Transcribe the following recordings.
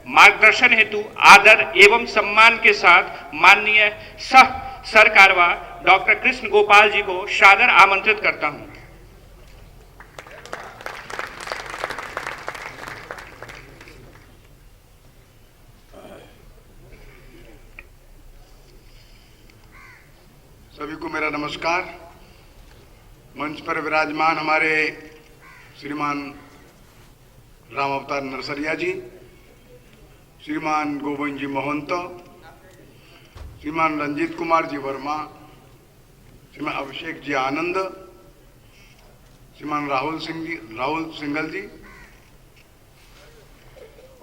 मार्गदर्शन हेतु आदर एवं सम्मान के साथ माननीय सह सरकारवा डॉक्टर कृष्ण गोपाल जी को सादर आमंत्रित करता हूं। सभी को मेरा नमस्कार। मंच पर विराजमान हमारे श्रीमान राम अवतार नरसरिया जी, श्रीमान गोविंद जी मोहंत, श्रीमान रंजीत कुमार जी वर्मा, श्रीमान अभिषेक जी आनंद, श्रीमान राहुल सिंघल जी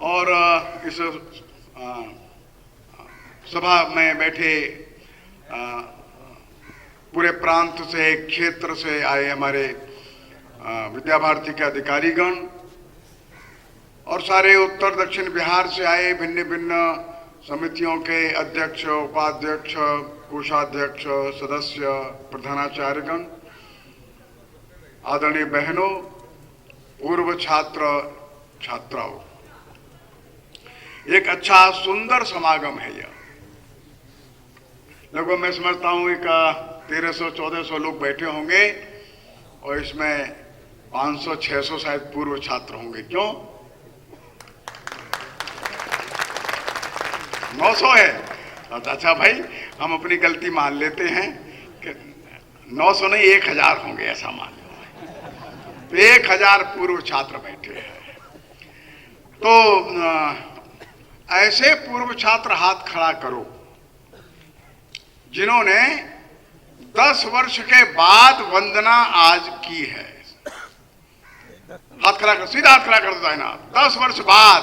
और इस सभा में बैठे पूरे प्रांत से, क्षेत्र से आए हमारे विद्या भारती के अधिकारीगण और सारे उत्तर दक्षिण बिहार से आए भिन्न भिन्न समितियों के अध्यक्ष, उपाध्यक्ष, कोषाध्यक्ष, सदस्य, प्रधानाचार्यगण, आदरणीय बहनों, पूर्व छात्र छात्राओं, एक अच्छा सुंदर समागम है यह। लगभग मैं समझता हूँ एक 1300-1400 लोग बैठे होंगे और इसमें 500-600 शायद पूर्व छात्र होंगे। क्यों 900 है? अच्छा भाई, हम अपनी गलती मान लेते हैं कि 900 नहीं 1000 होंगे, ऐसा मान लो। तो 1000 पूर्व छात्र बैठे हैं। तो ऐसे पूर्व छात्र हाथ खड़ा करो जिन्होंने 10 वर्ष के बाद वंदना आज की है। हाथ खड़ा कर, सीधा हाथ खड़ा कर देता है ना। 10 वर्ष बाद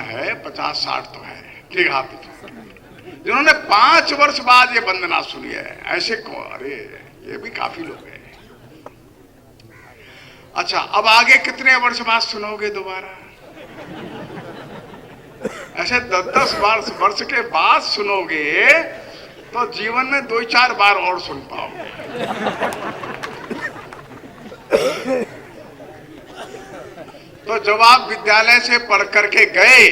है, 50-60 तो है, ठीक हाथ। जिन्होंने 5 वर्ष बाद ये वंदना सुनी है, ऐसे को, अरे ये भी काफी लोग हैं। अच्छा, अब आगे कितने वर्ष बाद सुनोगे दोबारा? ऐसे 10-10 वर्ष के बाद सुनोगे तो जीवन में 2-4 बार और सुन पाओगे। तो जब आप विद्यालय से पढ़ करके गए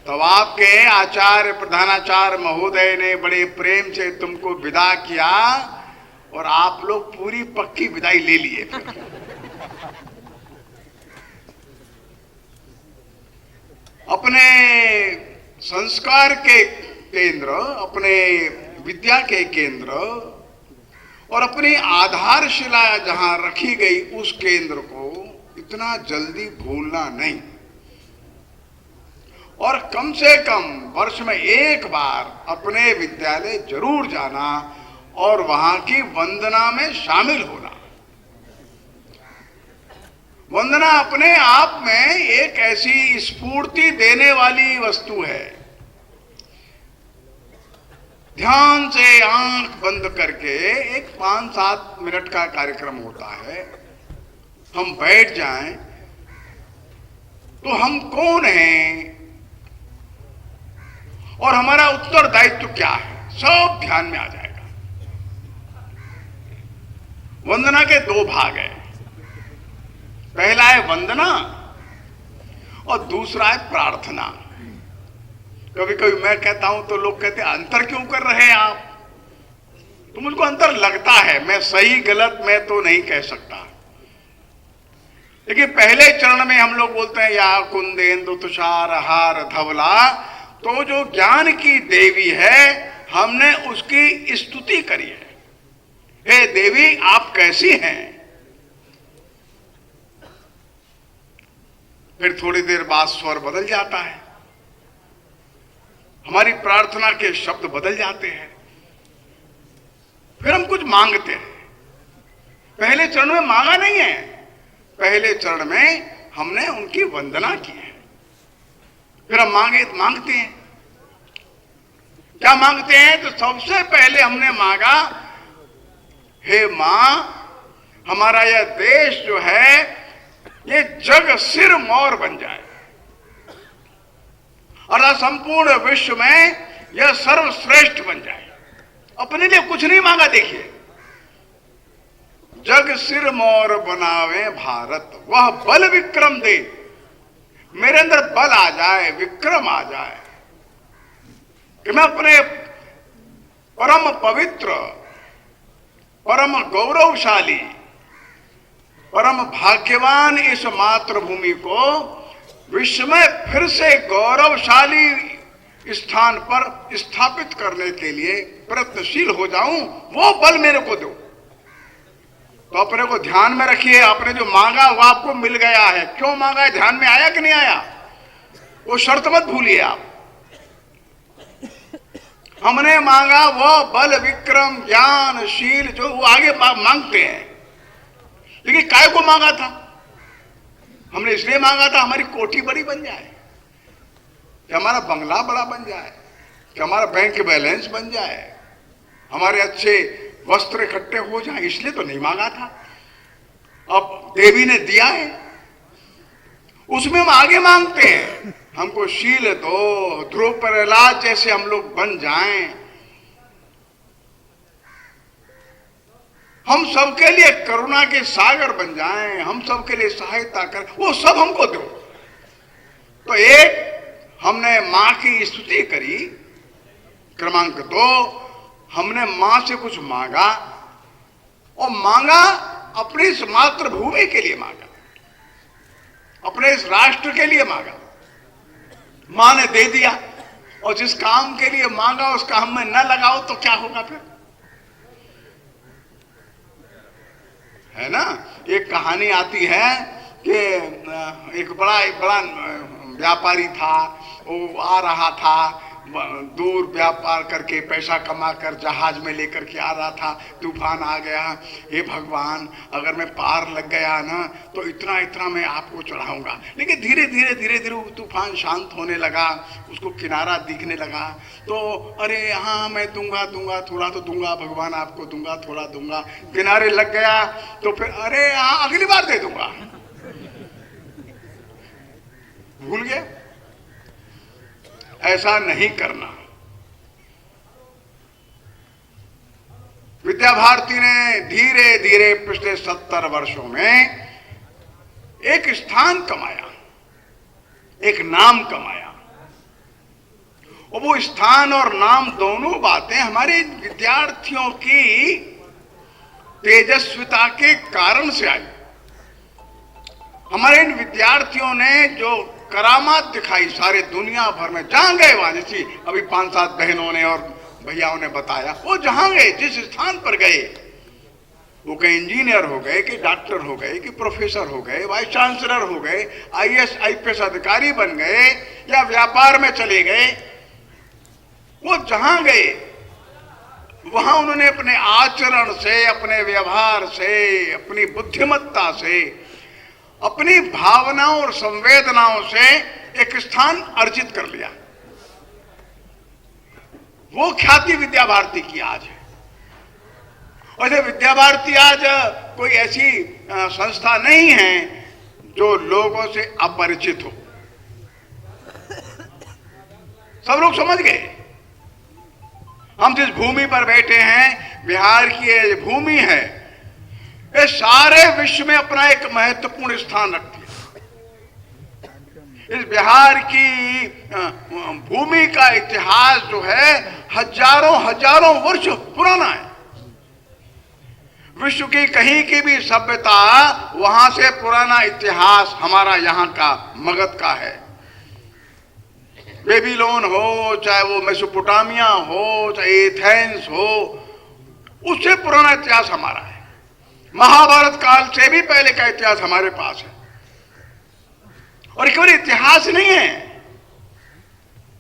तब आपके आचार्य प्रधानाचार्य महोदय ने बड़े प्रेम से तुमको विदा किया और आप लोग पूरी पक्की विदाई ले लिए। अपने संस्कार के केंद्र, अपने विद्या के केंद्र और अपनी आधारशिला जहां रखी गई उस केंद्र को इतना जल्दी भूलना नहीं और कम से कम वर्ष में एक बार अपने विद्यालय जरूर जाना और वहां की वंदना में शामिल होना। वंदना अपने आप में एक ऐसी स्फूर्ति देने वाली वस्तु है। ध्यान से आंख बंद करके एक 5-7 मिनट का कार्यक्रम होता है, हम बैठ जाएं तो हम कौन हैं और हमारा उत्तरदायित्व क्या है, सब ध्यान में आ जाएगा। वंदना के 2 भाग हैं। पहला है वंदना और दूसरा है प्रार्थना। कभी कभी मैं कहता हूं तो लोग कहते हैं अंतर क्यों कर रहे हैं आप? तो मुझको अंतर लगता है, मैं सही गलत मैं तो नहीं कह सकता। लेकिन पहले चरण में हम लोग बोलते हैं या कुंदेंदु तुषार हार धवला, तो जो ज्ञान की देवी है हमने उसकी स्तुति करी है। हे देवी आप कैसी हैं? फिर थोड़ी देर बाद स्वर बदल जाता है, हमारी प्रार्थना के शब्द बदल जाते हैं, फिर हम कुछ मांगते हैं। पहले चरण में मांगा नहीं है, पहले चरण में हमने उनकी वंदना की है। फिर हम मांगते हैं। क्या मांगते हैं? तो सबसे पहले हमने मांगा, हे मां, हमारा यह देश जो है ये जग सिर मोर बन जाए और संपूर्ण विश्व में यह सर्वश्रेष्ठ बन जाए। अपने लिए कुछ नहीं मांगा। देखिए, जग सिर मोर बनावे भारत, वह बल विक्रम दे मेरे अंदर बल आ जाए, विक्रम आ जाए कि मैं अपने परम पवित्र, परम गौरवशाली, परम भाग्यवान इस मातृभूमि को विश्व में फिर से गौरवशाली स्थान पर स्थापित करने के लिए प्रयत्नशील हो जाऊं, वो बल मेरे को दो। तो अपने को ध्यान में रखिए, आपने जो मांगा वो आपको मिल गया है। क्यों मांगा है, ध्यान में आया कि नहीं आया, वो शर्त मत भूलिए आप। हमने मांगा वो बल, विक्रम, ज्ञान, शील जो वो आगे मांगते हैं, लेकिन काय को मांगा था? हमने इसलिए मांगा था हमारी कोठी बड़ी बन जाए, कि हमारा बंगला बड़ा बन जाए, कि हमारा बैंक बैलेंस बन जाए, हमारे अच्छे वस्त्र इकट्ठे हो जाए, इसलिए तो नहीं मांगा था। अब देवी ने दिया है, उसमें हम आगे मांगते हैं हमको शील दो, ध्रुव प्रहलाद जैसे हम लोग बन जाएं, हम सबके लिए करुणा के सागर बन जाएं, हम सबके लिए सहायता कर, वो सब हमको दो। तो एक हमने मां की स्तुति करी, क्रमांक 2 हमने मां से कुछ मांगा, और मांगा अपनी इस मातृभूमि के लिए मांगा, अपने इस राष्ट्र के लिए मांगा। मां ने दे दिया, और जिस काम के लिए मांगा उस काम में न लगाओ तो क्या होगा फिर, है ना। एक कहानी आती है कि एक बड़ा व्यापारी था, वो आ रहा था दूर व्यापार करके पैसा कमा कर जहाज में लेकर के आ रहा था, तूफान आ गया। हे भगवान, अगर मैं पार लग गया ना तो इतना इतना मैं आपको चढ़ाऊंगा। लेकिन धीरे धीरे धीरे धीरे तूफान शांत होने लगा, उसको किनारा दिखने लगा। तो अरे हाँ मैं दूंगा दूंगा, थोड़ा तो दूंगा भगवान, आपको दूंगा, थोड़ा दूंगा। किनारे लग गया तो फिर अरे हाँ अगली बार दे दूंगा, भूल गया। ऐसा नहीं करना। विद्या भारती ने धीरे धीरे पिछले 70 वर्षों में एक स्थान कमाया, एक नाम कमाया, और वो स्थान और नाम दोनों बातें हमारे विद्यार्थियों की तेजस्विता के कारण से आई। हमारे इन विद्यार्थियों ने जो करामात दिखाई सारे दुनिया भर में, जहां गए वहां, जैसी अभी 5-7 बहनों ने और भैयाओं ने बताया, वो जहां गए, जिस स्थान पर गए, वो कहीं इंजीनियर हो गए, कि डॉक्टर हो गए, कि प्रोफेसर हो गए, वाइस चांसलर हो गए, IAS IPS अधिकारी बन गए, या व्यापार में चले गए, वो जहां गए वहां उन्होंने अपने आचरण से, अपने व्यवहार से, अपनी बुद्धिमत्ता से, अपनी भावनाओं और संवेदनाओं से एक स्थान अर्जित कर लिया। वो ख्याति विद्या भारती की आज है। और विद्या भारती आज कोई ऐसी संस्था नहीं है जो लोगों से अपरिचित हो। सब लोग समझ गए। हम जिस भूमि पर बैठे हैं, बिहार की ये भूमि है, ये सारे विश्व में अपना एक महत्वपूर्ण स्थान रखती है। इस बिहार की भूमि का इतिहास जो है हजारों हजारों वर्ष पुराना है। विश्व की कहीं की भी सभ्यता, वहां से पुराना इतिहास हमारा यहाँ का मगध का है। बेबीलोन हो, चाहे वो मेसोपोटामिया हो, चाहे एथेंस हो, उससे पुराना इतिहास हमारा है। महाभारत काल से भी पहले का इतिहास हमारे पास है। और केवल इतिहास नहीं है,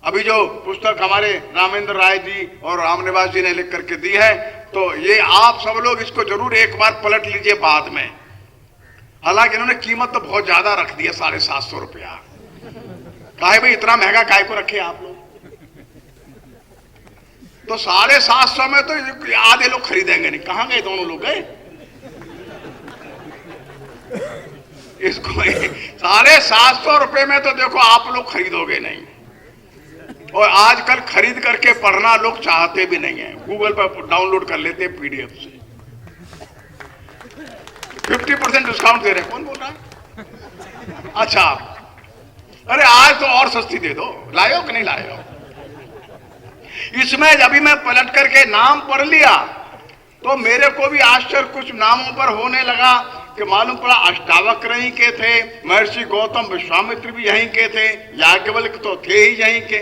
अभी जो पुस्तक हमारे रामेंद्र राय जी और रामनिवास जी ने लिख करके दी है, तो ये आप सब लोग इसको जरूर एक बार पलट लीजिए बाद में। हालांकि इन्होंने कीमत तो बहुत ज्यादा रख दी है, 750 रुपया। काहे भाई इतना महंगा काहे को रखे आप लोग? तो 750 में तो आधे लोग खरीदेंगे नहीं। कहां गए दोनों लोग? गए इसको 750 रुपए में तो देखो आप लोग खरीदोगे नहीं। और आजकल खरीद करके पढ़ना लोग चाहते भी नहीं है, गूगल पर डाउनलोड कर लेते हैं PDF से। 50% डिस्काउंट दे रहे हैं। कौन बोल रहा है? अच्छा, अरे आज तो और सस्ती दे दो, लाए हो कि नहीं लाए हो? इसमें अभी मैं पलट करके नाम पढ़ लिया तो मेरे को भी आश्चर्य कुछ नामों पर होने लगा कि मालूम पड़ा अष्टावक्र यहीं के थे, महर्षि गौतम विश्वामित्र भी यहीं के थे, याज्ञवल्क्य तो थे ही यहीं के।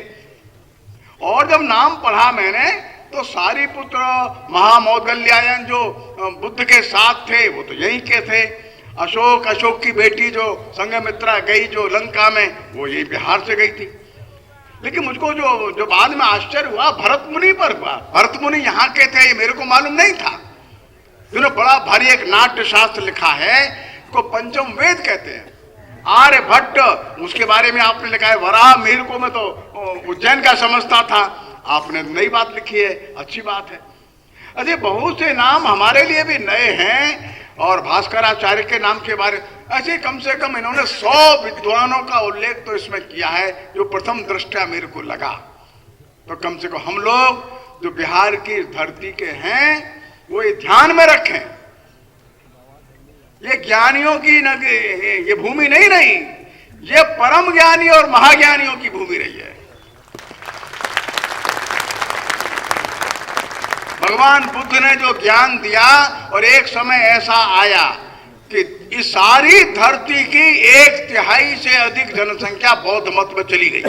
और जब नाम पढ़ा मैंने तो सारिपुत्र महामौदगल्यायन जो बुद्ध के साथ थे वो तो यहीं के थे। अशोक की बेटी जो संघमित्रा गई जो लंका में, वो यही बिहार से गई थी। लेकिन मुझको जो बाद में आश्चर्य हुआ भरत मुनि पर हुआ। भरत मुनि यहाँ के थे, ये मेरे को मालूम नहीं था। जिन्होंने बड़ा भारी एक नाट्य शास्त्र लिखा है, को पंचम वेद कहते हैं। आर्यभट्ट, उसके बारे में आपने लिखा है वराह मिहिर को मैं तो उज्जैन का समझता था, आपने नई बात लिखी है, अच्छी बात है। अरे बहुत से नाम हमारे लिए भी नए हैं। और भास्कराचार्य के नाम के बारे ऐसे कम से कम इन्होंने 100 विद्वानों का उल्लेख तो इसमें किया है जो प्रथम दृष्टया मेरे को लगा। तो कम से कम हम लोग जो बिहार की धरती के हैं वो ये ध्यान में रखें, ये ज्ञानियों की ये भूमि नहीं, ये परम ज्ञानी और महाज्ञानियों की भूमि रही है। भगवान बुद्ध ने जो ज्ञान दिया, और एक समय ऐसा आया कि इस सारी धरती की 1/3 से अधिक जनसंख्या बौद्ध मत में चली गई।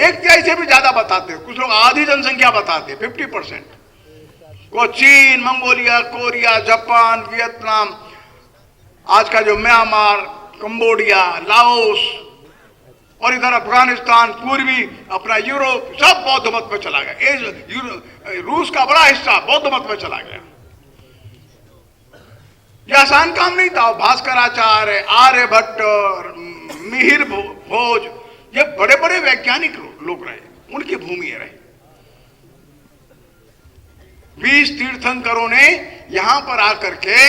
1/3 से भी ज्यादा बताते, कुछ लोग आधी जनसंख्या बताते, 50%। को चीन, मंगोलिया, कोरिया, जापान, वियतनाम, आज का जो म्यांमार, कंबोडिया, लाओस और इधर अफगानिस्तान, पूर्वी अपना यूरोप, सब बौद्ध मत में चला गया। रूस का बड़ा हिस्सा बौद्ध मत में चला गया। यह आसान काम नहीं था। भास्कराचार्य, आर्यभट्ट, मिहिर भोज, ये बड़े बड़े वैज्ञानिक लोग रहे, उनकी भूमि रही। 20 तीर्थंकरों ने यहां पर आकर के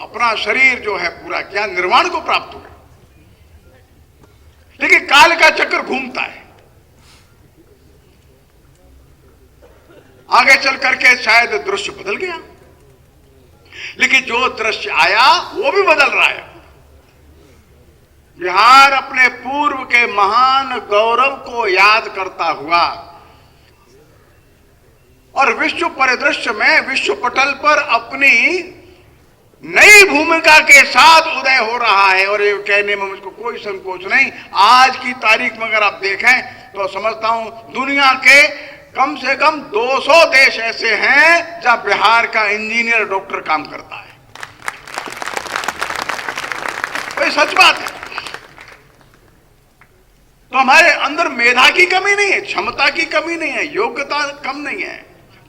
अपना शरीर जो है पूरा क्या निर्वाण को प्राप्त हुआ। लेकिन काल का चक्र घूमता है, आगे चल करके शायद दृश्य बदल गया, लेकिन जो दृश्य आया वो भी बदल रहा है। बिहार अपने पूर्व के महान गौरव को याद करता हुआ और विश्व परिदृश्य में, विश्व पटल पर अपनी नई भूमिका के साथ उदय हो रहा है। और ये कहने में मुझको कोई संकोच नहीं, आज की तारीख में अगर आप देखें तो समझता हूं दुनिया के कम से कम 200 देश ऐसे हैं जहां बिहार का इंजीनियर, डॉक्टर काम करता है। तो ये सच बात है। तो हमारे अंदर मेधा की कमी नहीं है, क्षमता की कमी नहीं है, योग्यता कम नहीं है,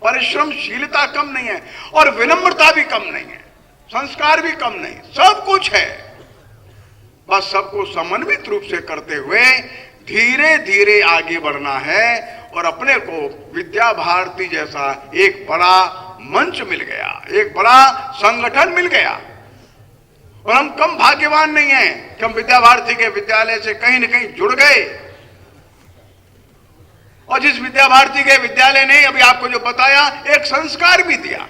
परिश्रमशीलता कम नहीं है, और विनम्रता भी कम नहीं है, संस्कार भी कम नहीं, सब कुछ है। बस सबको समन्वित रूप से करते हुए धीरे धीरे आगे बढ़ना है। और अपने को विद्या भारती जैसा एक बड़ा मंच मिल गया, एक बड़ा संगठन मिल गया। और हम कम भाग्यवान नहीं हैं कि हम विद्या भारती के विद्यालय से कहीं न कहीं जुड़ गए। और जिस विद्या भारती के विद्यालय ने अभी आपको जो बताया, एक संस्कार भी दिया।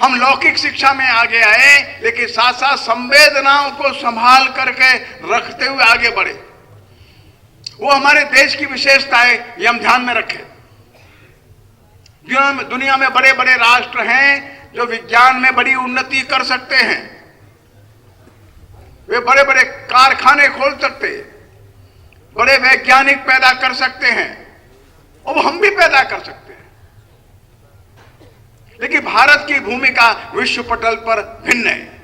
हम लौकिक शिक्षा में आगे आए, लेकिन साथ साथ संवेदनाओं को संभाल करके रखते हुए आगे बढ़े। वो हमारे देश की विशेषता है, ये हम ध्यान में रखें। दुनिया में बड़े बड़े राष्ट्र हैं जो विज्ञान में बड़ी उन्नति कर सकते हैं, वे बड़े बड़े कारखाने खोल सकते, बड़े वैज्ञानिक पैदा कर सकते हैं, और वो हम भी पैदा कर सकते हैं। लेकिन भारत की भूमिका विश्व पटल पर भिन्न है।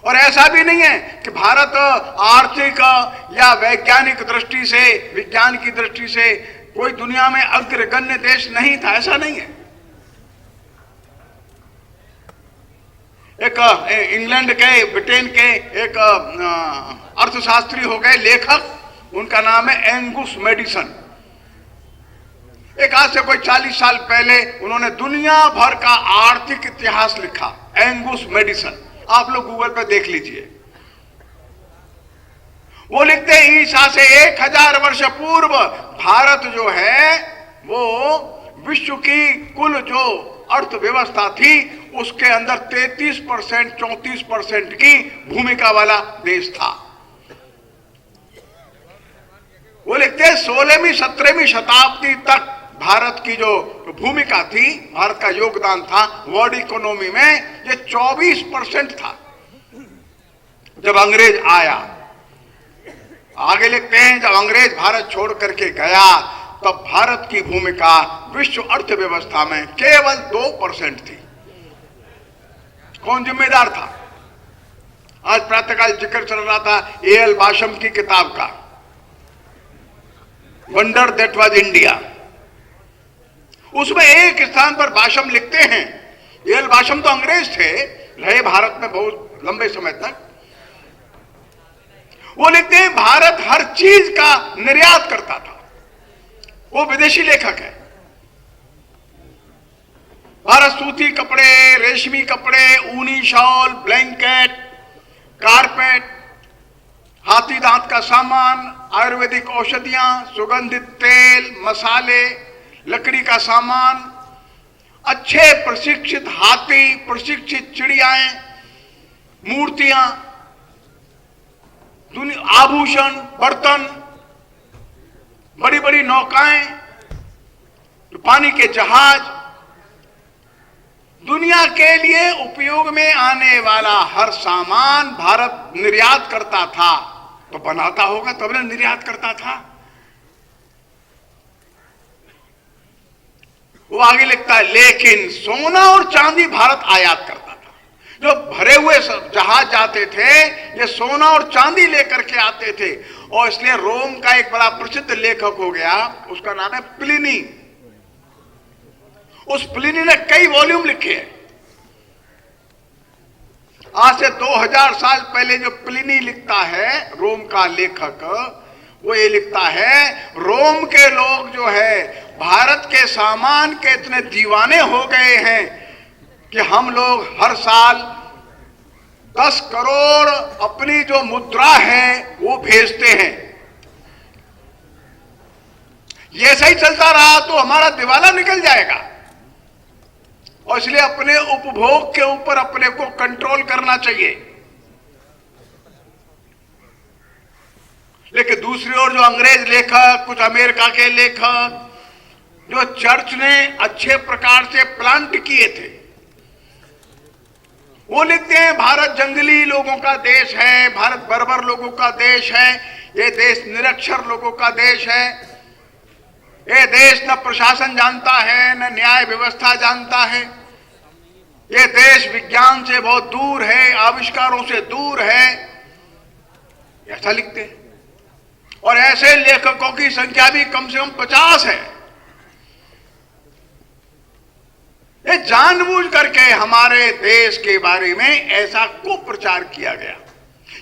और ऐसा भी नहीं है कि भारत आर्थिक या वैज्ञानिक दृष्टि से, विज्ञान की दृष्टि से कोई दुनिया में अग्रगण्य देश नहीं था, ऐसा नहीं है। एक इंग्लैंड के, ब्रिटेन के एक अर्थशास्त्री हो गए, लेखक, उनका नाम है एंगस मैडिसन। एक आज से कोई 40 साल पहले उन्होंने दुनिया भर का आर्थिक इतिहास लिखा, एंगस मैडिसन। आप लोग गूगल पर देख लीजिए। वो लिखते हैं ईसा से 1000 वर्ष पूर्व भारत जो है वो विश्व की कुल जो अर्थव्यवस्था थी उसके अंदर 33% 34% की भूमिका वाला देश था। वो लिखते हैं 16वीं 17वीं शताब्दी तक भारत की जो भूमिका थी, भारत का योगदान था वर्ल्ड इकोनॉमी में, ये 24% था जब अंग्रेज आया। आगे लिखते हैं जब अंग्रेज भारत छोड़ करके गया तब भारत की भूमिका विश्व अर्थव्यवस्था में केवल 2% थी। कौन जिम्मेदार था? आज प्रातःकाल जिक्र चल रहा था ए.एल. बाशम की किताब का, वंडर दैट वाज इंडिया। उसमें एक स्थान पर बाशम लिखते हैं, ए.एल. बाशम तो अंग्रेज थे, रहे भारत में बहुत लंबे समय तक। वो लिखते हैं भारत हर चीज का निर्यात करता था। वो विदेशी लेखक है। भारत सूती कपड़े, रेशमी कपड़े, ऊनी शॉल, ब्लैंकेट, कारपेट, हाथी दांत का सामान, आयुर्वेदिक औषधियां, सुगंधित तेल, मसाले, लकड़ी का सामान, अच्छे प्रशिक्षित हाथी, प्रशिक्षित चिड़ियाएं, मूर्तियां, आभूषण, बर्तन, बड़ी बड़ी नौकाएं, पानी के जहाज, दुनिया के लिए उपयोग में आने वाला हर सामान भारत निर्यात करता था। तो बनाता होगा तब ना निर्यात करता था। वो आगे लिखता है लेकिन सोना और चांदी भारत आयात करता था। जो भरे हुए जहाज जाते थे ये सोना और चांदी लेकर के आते थे। और इसलिए रोम का एक बड़ा प्रसिद्ध लेखक हो गया, उसका नाम है प्लिनी। उस प्लिनी ने कई वॉल्यूम लिखे हैं। आज से 2000 साल पहले जो प्लिनी लिखता है, रोम का लेखक, वो ये लिखता है रोम के लोग जो है भारत के सामान के इतने दीवाने हो गए हैं कि हम लोग हर साल 10 करोड़ अपनी जो मुद्रा है वो भेजते हैं। ये ऐसा ही चलता रहा तो हमारा दिवाला निकल जाएगा। और इसलिए अपने उपभोग के ऊपर अपने को कंट्रोल करना चाहिए। लेकिन दूसरी ओर जो अंग्रेज लेखक, कुछ अमेरिका के लेखक, जो चर्च ने अच्छे प्रकार से प्लांट किए थे, वो लिखते हैं भारत जंगली लोगों का देश है, भारत बर्बर लोगों का देश है, ये देश निरक्षर लोगों का देश है, ये देश न प्रशासन जानता है न न्याय व्यवस्था जानता है, ये देश विज्ञान से बहुत दूर है, आविष्कारों से दूर है, ऐसा लिखते हैं। और ऐसे लेखकों की संख्या भी कम से कम 50 है। ये जानबूझ करके हमारे देश के बारे में ऐसा कुप्रचार किया गया।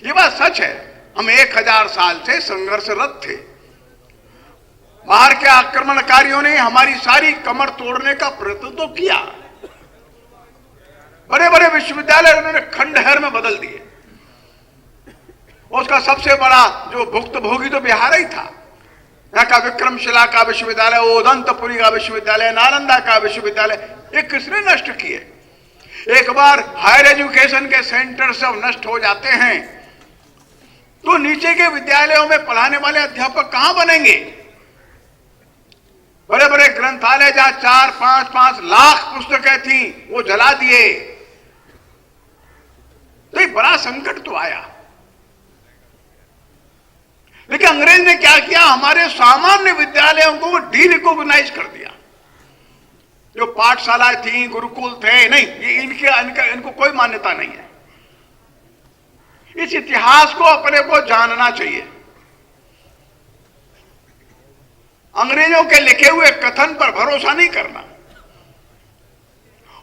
ये बात सच है। हम 1000 साल से संघर्षरत थे। बाहर के आक्रमणकारियों ने हमारी सारी कमर तोड़ने का प्रयत्न तो किया। बड़े बड़े विश्वविद्यालय उन्होंने खंडहर में बदल दिए। उसका सबसे बड़ा जो भुक्तभोगी तो बिहार ही था। यहाँ का विक्रमशिला का विश्वविद्यालय, उदंतपुरी का विश्वविद्यालय, नालंदा का विश्वविद्यालय, ये किसने नष्ट किए? एक बार हायर एजुकेशन के सेंटर सब नष्ट हो जाते हैं तो नीचे के विद्यालयों में पढ़ाने वाले अध्यापक कहां बनेंगे? बड़े बड़े ग्रंथालय जहां 4-5 लाख पुस्तकें थी वो जला दिए। तो एक बड़ा संकट तो आया। लेकिन अंग्रेज ने क्या किया? हमारे सामान्य विद्यालयों को डीरिकॉग्नाइज कर दिया। जो पाठशालाएं थी, गुरुकुल थे, नहीं, ये इनको कोई मान्यता नहीं है। इस इतिहास को अपने को जानना चाहिए। अंग्रेजों के लिखे हुए कथन पर भरोसा नहीं करना।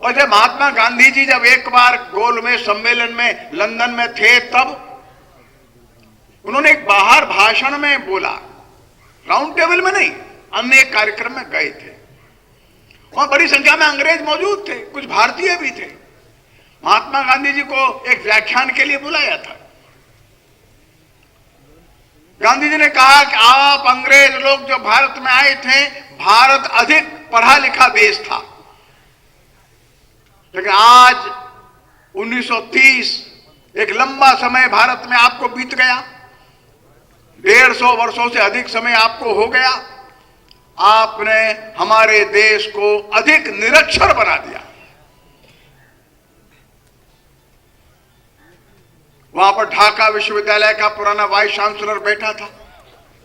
और जब महात्मा गांधी जी जब एक बार गोलमेज सम्मेलन में लंदन में थे तब उन्होंने एक बाहर भाषण में बोला, राउंड टेबल में नहीं, अन्य एक कार्यक्रम में गए थे और बड़ी संख्या में अंग्रेज मौजूद थे, कुछ भारतीय भी थे। महात्मा गांधी जी को एक व्याख्यान के लिए बुलाया था। गांधी जी ने कहा कि आप अंग्रेज लोग जो भारत में आए थे, भारत अधिक पढ़ा लिखा देश था, लेकिन आज 1930 एक लंबा समय भारत में आपको बीत गया, 150 वर्षों से अधिक समय आपको हो गया। आपने हमारे देश को अधिक निरक्षर बना दिया। वहां पर ढाका विश्वविद्यालय का पुराना वाइस चांसलर बैठा था,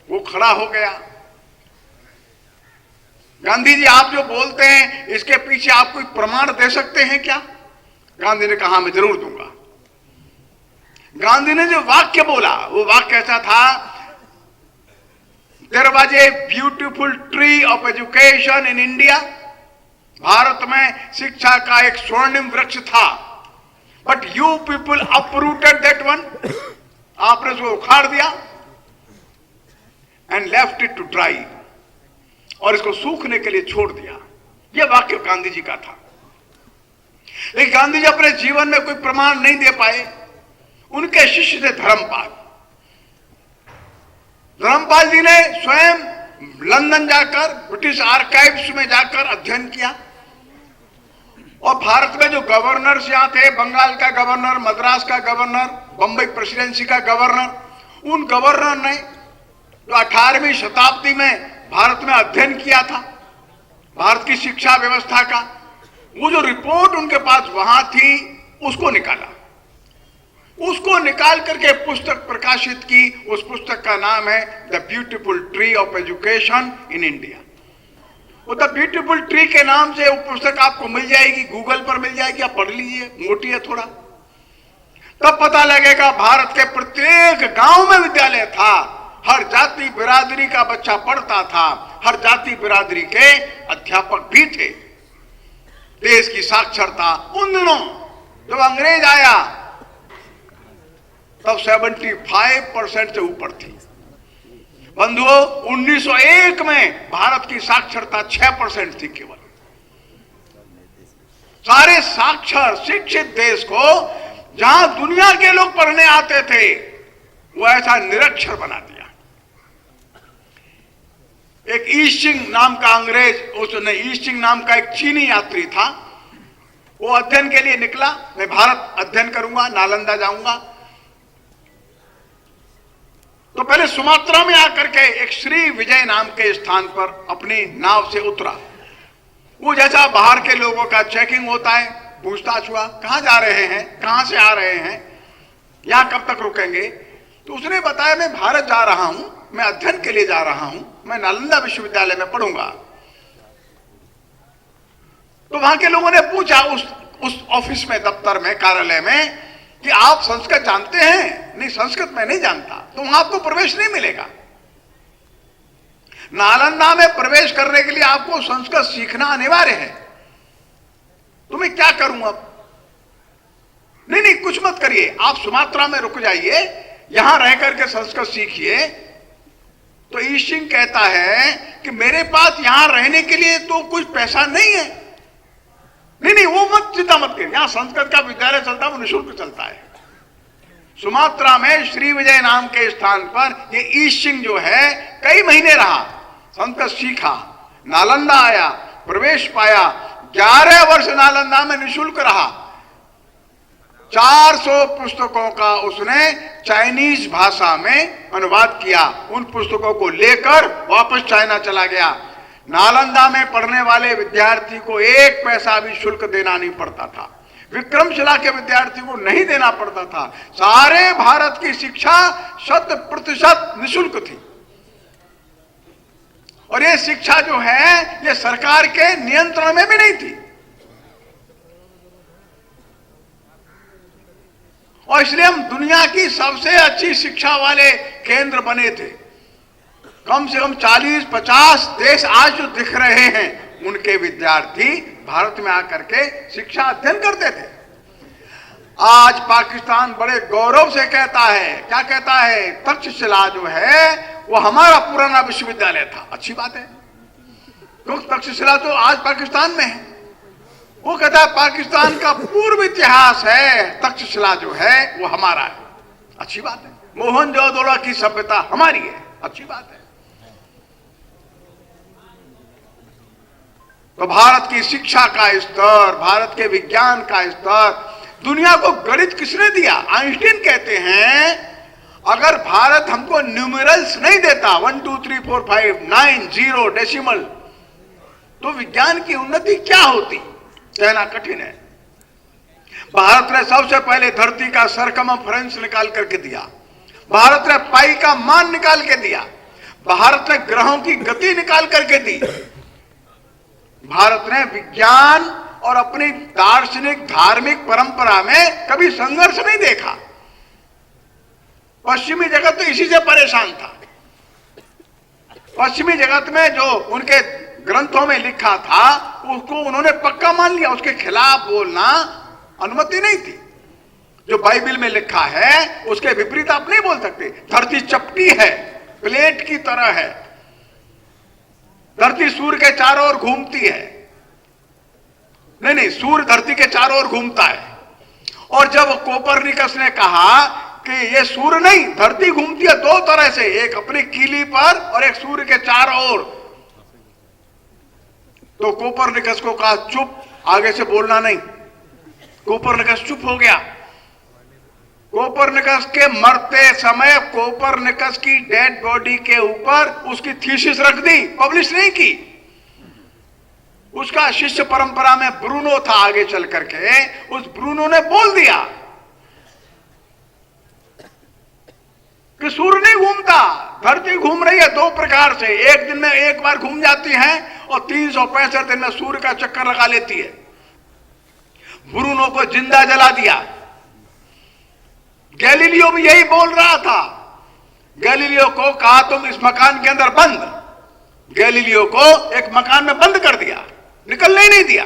वो खड़ा हो गया। गांधी जी, आप जो बोलते हैं इसके पीछे आप कोई प्रमाण दे सकते हैं क्या? गांधी ने कहा, मैं जरूर दूंगा। गांधी ने जो वाक्य बोला वो वाक्य ऐसा था, there was a beautiful tree of education in India. Bharat में शिक्षा का एक स्वर्णिम वृक्ष था, but you people uprooted that one. आपने उसको उखाड़ दिया and left it to dry, और इसको सूखने के लिए छोड़ दिया। यह वाक्य गांधी जी का था। लेकिन गांधी जी अपने जीवन में कोई प्रमाण नहीं दे पाए। उनके शिष्य थे धर्मपाल। धर्मपाल जी ने स्वयं लंदन जाकर, ब्रिटिश आर्काइव्स में जाकर अध्ययन किया, और भारत में जो गवर्नर्स यहां थे, बंगाल का गवर्नर, मद्रास का गवर्नर, बंबई प्रेसिडेंसी का गवर्नर, उन गवर्नर ने जो 18वीं शताब्दी में भारत में अध्ययन किया था भारत की शिक्षा व्यवस्था का, वो जो रिपोर्ट उनके पास वहां थी उसको निकाला। उसको निकाल करके पुस्तक प्रकाशित की। उस पुस्तक का नाम है the beautiful tree of education in India. वो द ब्यूटीफुल ट्री के नाम से वो पुस्तक आपको मिल जाएगी, गूगल पर मिल जाएगी, आप पढ़ लीजिए, मोटी है थोड़ा। तब पता लगेगा भारत के प्रत्येक गांव में विद्यालय था, हर जाति बिरादरी का बच्चा पढ़ता था, हर जाति बिरादरी के अध्यापक भी थे। देश की साक्षरता उन दिनों जब अंग्रेज आया तब 75% से ऊपर थी। बंधुओं, 1901 में भारत की साक्षरता 6% थी केवल। सारे साक्षर शिक्षित देश को जहां दुनिया के लोग पढ़ने आते थे वो ऐसा निरक्षर बना दिया। एक ईस्टिंग नाम का अंग्रेज, उसने ईस्टिंग नाम का एक चीनी यात्री था, वो अध्ययन के लिए निकला, मैं भारत अध्ययन करूंगा, नालंदा जाऊंगा। तो पहले सुमात्रा में आकर के एक श्री विजय नाम के स्थान पर अपनी नाव से उतरा। वो जैसा बाहर के लोगों का चेकिंग होता है, पूछताछ हुआ, कहां जा रहे हैं, कहां से आ रहे हैं, यहां कब तक रुकेंगे? तो उसने बताया, मैं भारत जा रहा हूं, मैं अध्ययन के लिए जा रहा हूं, मैं नालंदा विश्वविद्यालय में पढ़ूंगा। तो वहां के लोगों ने पूछा उस ऑफिस में, दफ्तर में, कार्यालय में, कि आप संस्कृत जानते हैं? नहीं, संस्कृत मैं नहीं जानता। तो वहां आपको प्रवेश नहीं मिलेगा। नालंदा में प्रवेश करने के लिए आपको संस्कृत सीखना अनिवार्य है। तो मैं क्या करूं अब? नहीं, कुछ मत करिए, आप सुमात्रा में रुक जाइए, यहां रह करके संस्कृत सीखिए। तो ईस्टिंग कहता है कि मेरे पास यहां रहने के लिए तो कुछ पैसा नहीं है। नहीं, वो मत, चिंता मत करिए, यहां संस्कृत का विद्यालय चलता है, वो निःशुल्क चलता है। सुमात्रा में श्री विजय नाम के स्थान पर ये ईस्टिंग जो है कई महीने रहा, संस्कृत सीखा, नालंदा आया, प्रवेश पाया, 11 वर्ष नालंदा में निःशुल्क रहा। 400 पुस्तकों का उसने चाइनीज भाषा में अनुवाद किया। उन पुस्तकों को लेकर वापस चाइना चला गया। नालंदा में पढ़ने वाले विद्यार्थी को 1 पैसा भी शुल्क देना नहीं पड़ता था। विक्रमशिला के विद्यार्थी को नहीं देना पड़ता था। सारे भारत की शिक्षा 100% निःशुल्क थी। और ये शिक्षा जो है ये सरकार के नियंत्रण में भी नहीं थी। और इसलिए हम दुनिया की सबसे अच्छी शिक्षा वाले केंद्र बने थे। कम से कम 40-50 देश आज जो दिख रहे हैं उनके विद्यार्थी भारत में आकर के शिक्षा अध्ययन करते थे। आज पाकिस्तान बड़े गौरव से कहता है, क्या कहता है? तक्षशिला जो है वो हमारा पुराना विश्वविद्यालय था। अच्छी बात है, क्योंकि तक्षशिला तो आज पाकिस्तान में है। वो कहता है पाकिस्तान का पूर्व इतिहास है, तक्षशिला जो है वो हमारा है। अच्छी बात है। मोहनजोदड़ो की सभ्यता हमारी है। अच्छी बात है। तो भारत की शिक्षा का स्तर, भारत के विज्ञान का स्तर, दुनिया को गणित किसने दिया? आइंस्टीन कहते हैं अगर भारत हमको न्यूमेरल्स नहीं देता 1 2 3 4 5 9 0 डेसिमल, तो विज्ञान की उन्नति क्या होती? कहना कठिन है। भारत ने सबसे पहले धरती का सरकमफ्रेंस निकाल करके दिया, भारत ने पाई का मान निकाल के दिया, भारत ने ग्रहों की गति निकाल करके दी। भारत ने विज्ञान और अपनी दार्शनिक धार्मिक परंपरा में कभी संघर्ष नहीं देखा। पश्चिमी जगत तो इसी से परेशान था। पश्चिमी जगत में जो उनके ग्रंथों में लिखा था उसको उन्होंने पक्का मान लिया, उसके खिलाफ बोलना अनुमति नहीं थी। जो बाइबल में लिखा है उसके विपरीत आप नहीं बोल सकते। धरती चपटी है, प्लेट की तरह है, धरती सूर्य के चारों ओर घूमती है। नहीं, सूर्य धरती के चारों ओर घूमता है। और जब कोपरनिकस ने कहा कि ये सूर्य नहीं, धरती घूमती है दो तरह से, एक अपनी कीली पर और एक सूर्य के चारों ओर, तो कोपरनिकस को कहा चुप, आगे से बोलना नहीं। कोपरनिकस चुप हो गया। कोपरनिकस के मरते समय कोपरनिकस की डेड बॉडी के ऊपर उसकी थीसिस रख दी, पब्लिश नहीं की। उसका शिष्य परंपरा में ब्रूनो था, आगे चल करके उस ब्रूनो ने बोल दिया कि सूर्य नहीं घूमता, धरती घूम रही है दो प्रकार से, एक दिन में एक बार घूम जाती है और 365 दिन में सूर्य का चक्कर लगा लेती है। ब्रूनो को जिंदा जला दिया। गैलीलियो भी यही बोल रहा था। गैलीलियो को कहा तुम इस मकान के अंदर बंद। गैलीलियो को एक मकान में बंद कर दिया, निकलने ही नहीं दिया।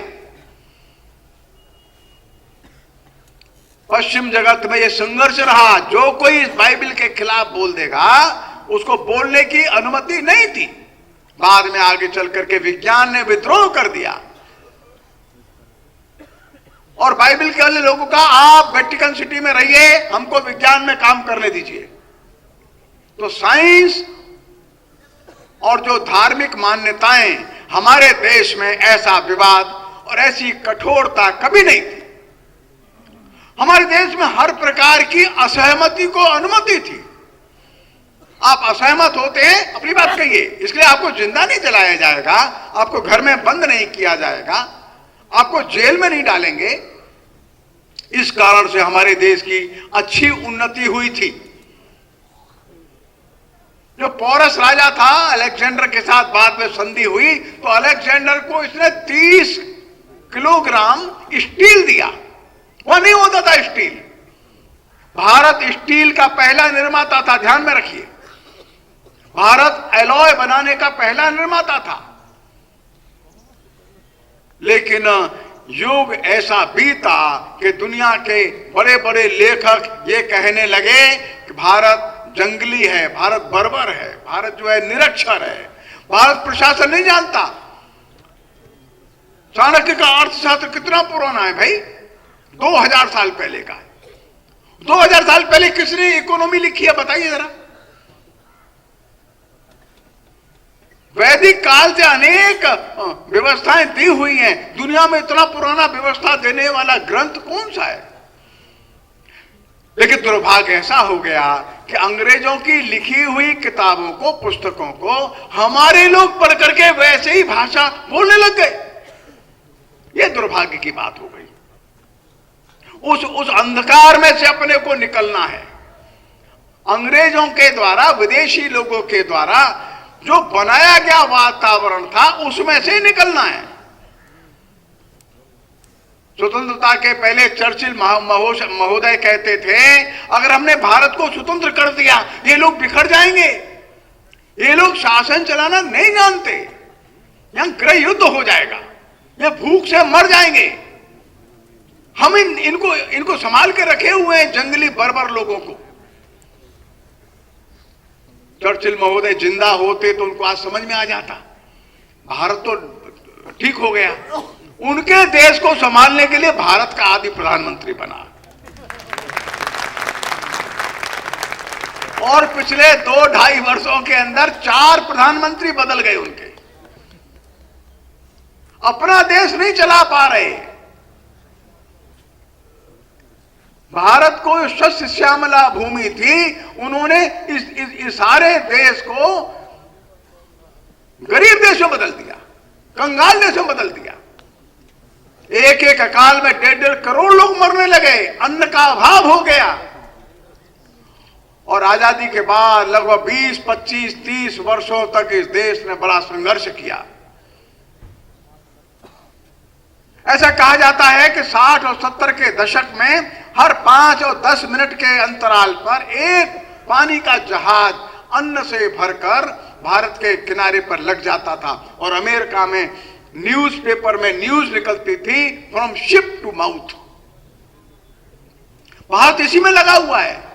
पश्चिम जगत में यह संघर्ष रहा, जो कोई इस बाइबल के खिलाफ बोल देगा उसको बोलने की अनुमति नहीं थी। बाद में आगे चल करके विज्ञान ने विद्रोह कर दिया और बाइबल के वाले लोगों का आप वेटिकन सिटी में रहिए, हमको विज्ञान में काम करने दीजिए। तो साइंस और जो धार्मिक मान्यताएं, हमारे देश में ऐसा विवाद और ऐसी कठोरता कभी नहीं थी। हमारे देश में हर प्रकार की असहमति को अनुमति थी। आप असहमत होते हैं, अपनी बात कहिए, इसलिए आपको जिंदा नहीं जलाया जाएगा, आपको घर में बंद नहीं किया जाएगा, आपको जेल में नहीं डालेंगे। इस कारण से हमारे देश की अच्छी उन्नति हुई थी। जो पोरस राजा था, अलेक्जेंडर के साथ बाद में संधि हुई, तो अलेक्जेंडर को इसने 30 किलोग्राम स्टील दिया। वह नहीं होता था स्टील। भारत स्टील का पहला निर्माता था, ध्यान में रखिए। भारत एलॉय बनाने का पहला निर्माता था। लेकिन युग ऐसा बीता कि दुनिया के बड़े बड़े लेखक ये कहने लगे कि भारत जंगली है, भारत बर्बर है, भारत जो है निरक्षर है, भारत प्रशासन नहीं जानता। चाणक्य का अर्थशास्त्र कितना पुराना है भाई, 2000 साल पहले का है। 2000 साल पहले किसने इकोनॉमी लिखी है बताइए जरा। वैदिक काल से अनेक व्यवस्थाएं दी हुई हैं। दुनिया में इतना पुराना व्यवस्था देने वाला ग्रंथ कौन सा है? लेकिन दुर्भाग्य ऐसा हो गया कि अंग्रेजों की लिखी हुई किताबों को, पुस्तकों को हमारे लोग पढ़ करके वैसे ही भाषा बोलने लग गए। यह दुर्भाग्य की बात हो गई। उस अंधकार में से अपने को निकलना है। अंग्रेजों के द्वारा, विदेशी लोगों के द्वारा जो बनाया गया वातावरण था उसमें से निकलना है। स्वतंत्रता के पहले चर्चिल महोदय कहते थे, अगर हमने भारत को स्वतंत्र कर दिया ये लोग बिखर जाएंगे, ये लोग शासन चलाना नहीं जानते, यहां गृह युद्ध हो जाएगा, ये भूख से मर जाएंगे। हम इनको संभाल के रखे हुए हैं, जंगली बर्बर लोगों को। चर्चिल महोदय जिंदा होते तो उनको आज समझ में आ जाता, भारत तो ठीक हो गया। उनके देश को संभालने के लिए भारत का आदि प्रधानमंत्री बना। और पिछले 2-2.5 वर्षों के अंदर 4 प्रधानमंत्री बदल गए उनके। अपना देश नहीं चला पा रहे। भारत को शस्य श्यामला भूमि थी, उन्होंने इस सारे देश को गरीब देशों बदल दिया, कंगाल देशों बदल दिया। एक एक अकाल में 1.5 करोड़ लोग मरने लगे, अन्न का अभाव हो गया। और आजादी के बाद लगभग 20, 25, 30 वर्षों तक इस देश ने बड़ा संघर्ष किया। ऐसा कहा जाता है कि 60 और 70 के दशक में हर 5 और 10 मिनट के अंतराल पर एक पानी का जहाज अन्न से भरकर भारत के किनारे पर लग जाता था। और अमेरिका में न्यूज़पेपर में न्यूज निकलती थी, from ship to mouth. Bharat इसी में लगा हुआ है।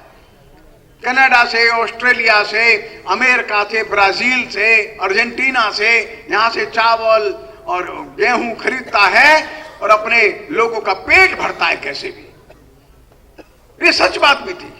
कनाडा से, ऑस्ट्रेलिया से, अमेरिका से, ब्राजील से, अर्जेंटीना से यहां से चावल और गेहूं खरीदता है और अपने लोगों का पेट भरता है कैसे भी। ये सच बात भी थी।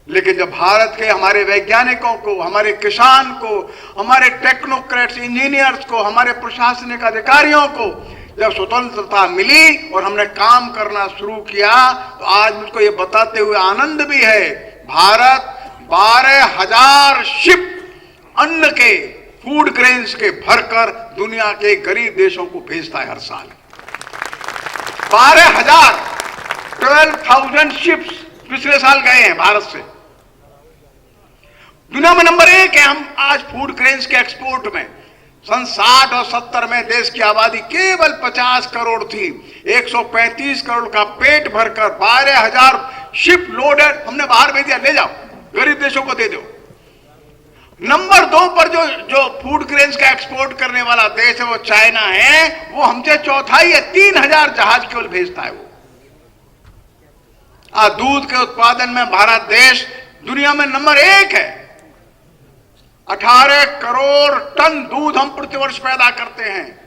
लेकिन जब भारत के हमारे वैज्ञानिकों को, हमारे किसान को, हमारे टेक्नोक्रेट्स, इंजीनियर्स को, हमारे प्रशासनिक अधिकारियों को जब स्वतंत्रता मिली और हमने काम करना शुरू किया, तो आज मुझको ये बताते हुए आनंद भी है, भारत 12,000 शिप अन्न के, फूड ग्रेन्स के भरकर दुनिया के गरीब देशों को भेजता है हर साल। 12,000 शिप्स पिछले साल गए हैं भारत से। दुनिया में नंबर 1 है हम आज फूड ग्रेन्स के एक्सपोर्ट में। सन 60 और 70 में देश की आबादी केवल 50 करोड़ थी। 135 करोड़ का पेट भरकर 12,000 शिप लोडेड हमने बाहर भेज दिया, ले जाओ गरीब देशों को दे दो। नंबर 2 पर जो फूड ग्रेन्स का एक्सपोर्ट करने वाला देश है वो चाइना है। वो हमसे चौथाई है, 3,000 जहाज केवल भेजता है वो। दूध के उत्पादन में भारत देश दुनिया में नंबर 1 है। 18 करोड़ टन दूध हम प्रतिवर्ष पैदा करते हैं।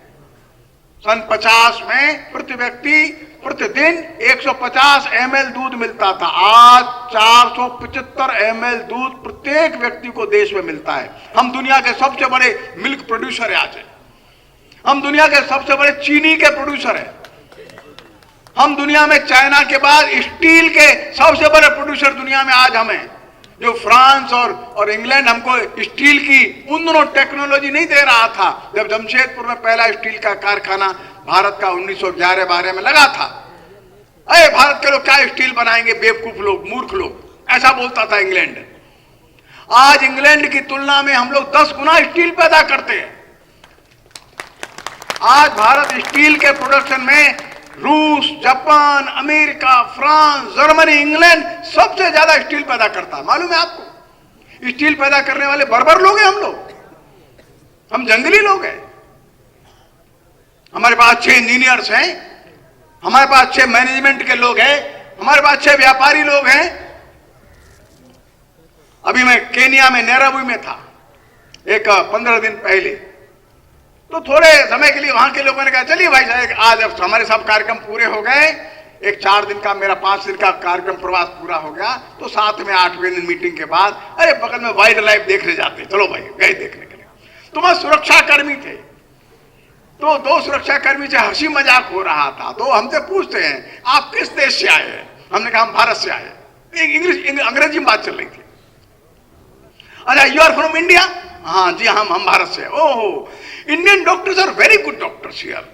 सन 50 में प्रति व्यक्ति प्रतिदिन 150 ml दूध मिलता था। आज 475 ml दूध प्रत्येक व्यक्ति को देश में मिलता है। हम दुनिया के सबसे बड़े मिल्क प्रोड्यूसर है आज। हम दुनिया के सबसे बड़े चीनी के प्रोड्यूसर है। हम दुनिया में चाइना के बाद स्टील के सबसे बड़े प्रोड्यूसर दुनिया में आज हमें। जो फ्रांस और इंग्लैंड हमको स्टील की उन दोनों टेक्नोलॉजी नहीं दे रहा था, जब जमशेदपुर में पहला स्टील का कारखाना भारत का 1911-12 में लगा था। अरे भारत के लोग क्या स्टील बनाएंगे, बेवकूफ लोग, मूर्ख लोग, ऐसा बोलता था इंग्लैंड। आज इंग्लैंड की तुलना में हम लोग 10 गुना स्टील पैदा करते हैं। आज भारत स्टील के प्रोडक्शन में रूस, Japan, America, France, Germany, England सबसे ज्यादा स्टील पैदा करता है। मालूम है आपको? स्टील पैदा करने वाले बर्बर लोग हैं हम लोग। हम जंगली लोग हैं। हमारे पास 6 इंजीनियर्स हैं, हमारे पास 6 मैनेजमेंट के लोग हैं, हमारे पास 6 व्यापारी लोग हैं। अभी मैं केनिया में नैरोबी में था एक 15 दिन पहले। तो थोड़े समय के लिए वहां के लोगों ने कहा चलिए भाई साहब आज अब हमारे सब कार्यक्रम पूरे हो गए। एक 4 दिन का मेरा 5 दिन का कार्यक्रम प्रवास पूरा हो गया। तो साथ में 8वें दिन मीटिंग के बाद अरे बगल में वाइल्ड लाइफ देखने जाते, चलो भाई गए देखने के लिए। तो वहां सुरक्षा कर्मी थे, तो 2 सुरक्षा कर्मी से हंसी मजाक हो रहा था। तो हमसे पूछते हैं आप किस देश से आए हैं? हमने कहा हम भारत से आए हैं। अंग्रेजी में बात चल रही थी। अच्छा यू आर फ्रॉम इंडिया? हाँ जी हम भारत से। ओहो, Indian doctors are very good doctors here.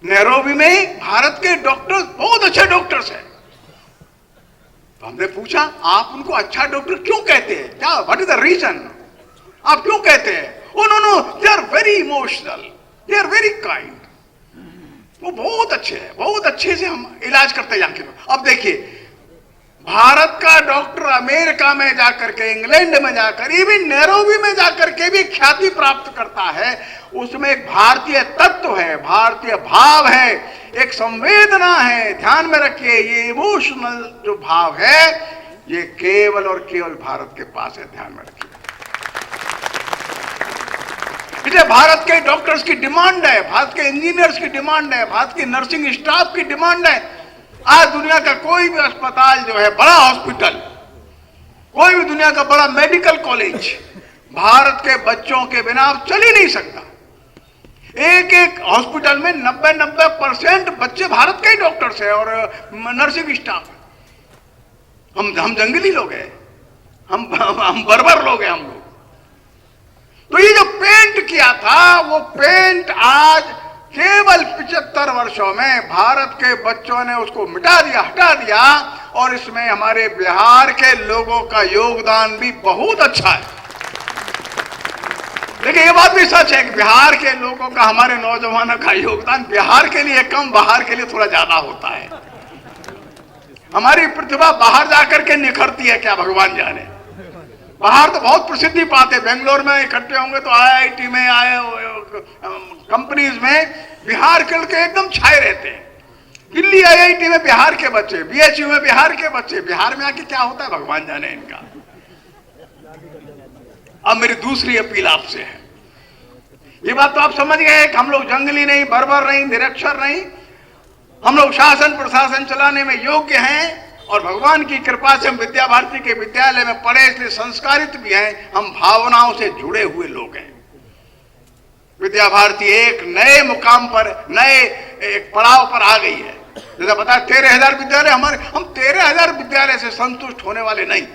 Nairobi में भारत के डॉक्टर्स बहुत अच्छे डॉक्टर्स हैं। तो हमने पूछा आप उनको अच्छा डॉक्टर क्यों कहते हैं, क्या व्हाट इज द रीजन, आप क्यों कहते हैं? Oh no they are very emotional, they are very kind. वो बहुत अच्छे हैं, बहुत अच्छे से हम इलाज करते हैं जाके। अब देखिए भारत का डॉक्टर अमेरिका में जाकर के, इंग्लैंड में जाकर, इवन नैरोबी में जाकर के भी ख्याति प्राप्त करता है। उसमें एक भारतीय तत्व है, भारतीय भाव है, एक संवेदना है। ध्यान में रखिए ये इमोशनल जो भाव है ये केवल और केवल भारत के पास है। ध्यान में रखिए। इसलिए भारत के डॉक्टर्स की डिमांड है, भारत के इंजीनियर्स की डिमांड है, भारत की नर्सिंग स्टाफ की डिमांड है। आज दुनिया का कोई भी अस्पताल जो है, बड़ा हॉस्पिटल, कोई भी दुनिया का बड़ा मेडिकल कॉलेज भारत के बच्चों के बिना चल ही नहीं सकता। एक एक हॉस्पिटल में 90-90% बच्चे भारत के ही डॉक्टर्स हैं और नर्सिंग स्टाफ। हम जंगली लोग हैं, हम बर्बर लोग हैं हम लोग। तो ये जो पेंट किया था वो पेंट आज केवल 75 वर्षों में भारत के बच्चों ने उसको मिटा दिया, हटा दिया। और इसमें हमारे बिहार के लोगों का योगदान भी बहुत अच्छा है। लेकिन ये बात भी सच है कि बिहार के लोगों का, हमारे नौजवानों का योगदान बिहार के लिए कम, बाहर के लिए थोड़ा ज्यादा होता है। हमारी प्रतिभा बाहर जाकर के निखरती है क्या भगवान जाने। बाहर तो बहुत प्रसिद्धि पाते, बेंगलोर में इकट्ठे होंगे तो IIT में आए कंपनीज में बिहार के लड़के एकदम छाए रहते हैं। दिल्ली IIT में बिहार के बच्चे, BHU में बिहार के बच्चे, बिहार में आके क्या होता है भगवान जाने इनका। अब मेरी दूसरी अपील आपसे है, ये बात तो आप समझ गए कि हम लोग जंगली नहीं, बर्बर नहीं, निरक्षर नहीं, हम लोग शासन प्रशासन चलाने में योग्य हैं। और भगवान की कृपा से हम विद्या भारती के विद्यालय में पढ़े, इसलिए संस्कारित भी हैं, हम भावनाओं से जुड़े हुए लोग हैं। विद्या भारती एक नए मुकाम पर, नए एक पड़ाव पर आ गई है। जैसा पता है 13,000 विद्यालय हमारे, हम 13,000 विद्यालय से संतुष्ट होने वाले नहीं,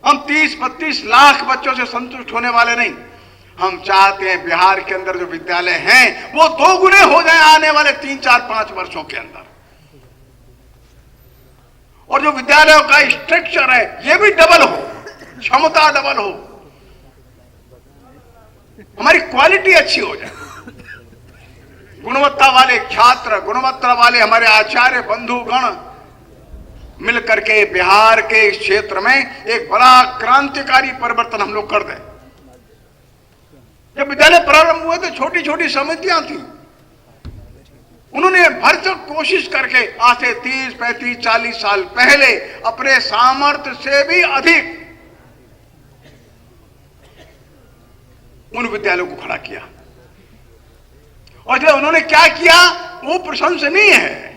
हम 30-32 लाख बच्चों से संतुष्ट होने वाले नहीं। हम चाहते हैं बिहार के अंदर जो विद्यालय हैं वो 2 गुने हो जाए आने वाले 3-4-5 वर्षों के अंदर। और जो विद्यालयों का स्ट्रक्चर है ये भी डबल हो, क्षमता डबल हो, हमारी क्वालिटी अच्छी हो जाए, गुणवत्ता वाले छात्र, गुणवत्ता वाले हमारे आचार्य बंधुगण मिलकर के बिहार के इस क्षेत्र में एक बड़ा क्रांतिकारी परिवर्तन हम लोग कर दें। जब विद्यालय प्रारंभ हुए तो छोटी छोटी समितियां थी, उन्होंने भरसक कोशिश करके आज से 30-35-40 साल पहले अपने सामर्थ्य से भी अधिक उन विद्यालयों को खड़ा किया। और जब उन्होंने क्या किया वो प्रशंसनीय है।